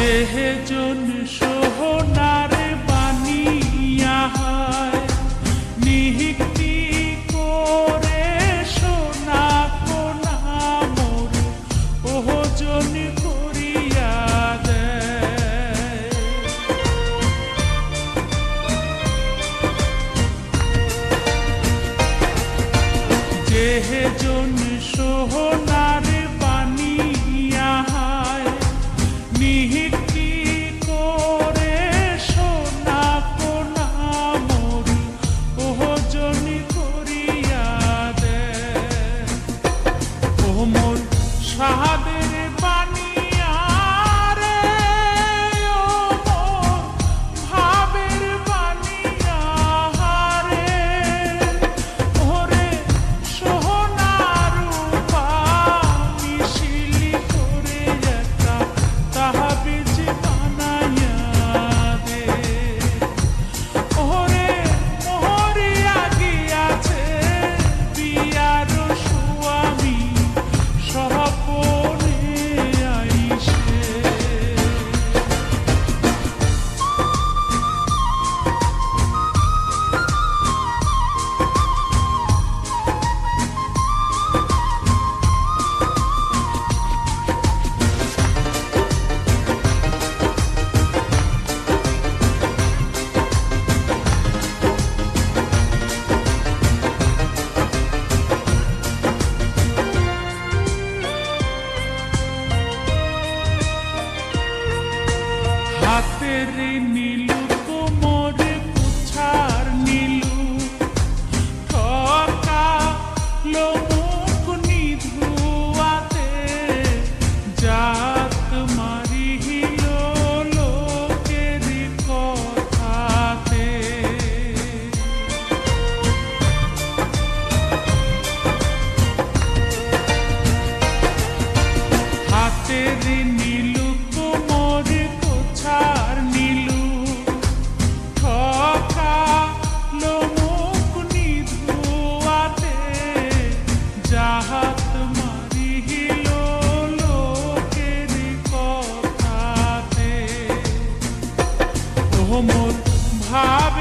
যেজন সোহনার বানিয়া হয় নিহিতি করে সোনা কোনা মোর ওজন করিয়া দেয়। যেজন সোহনার বানিয়া হয় নিহিতি করে সোনা কোনা মোর ওজন করিয়া দেয়। ও মোর সাহাদের বানিয়া রে, ও মোর ভাবের বানিয়া রে, ওরে সোহনা রূপা মিশিলি করে একটা তাহাবিজ বানাইয়া দে। ওরে মোহরিয়া গিয়াছে বিয়ার স্বামী স্বপনে আইসে। হাতের নীলু কোমর কুছার নীলু ঠকা লোমুখ নিধুয়াতে জাত মারিল লোকের কথাতে। হাতের নীলু কোমর কুছার নীলু ঠকা লোমুখ নিধুয়াতে জাহাত মারিল লোকের কথাতে। ও মোর ভাব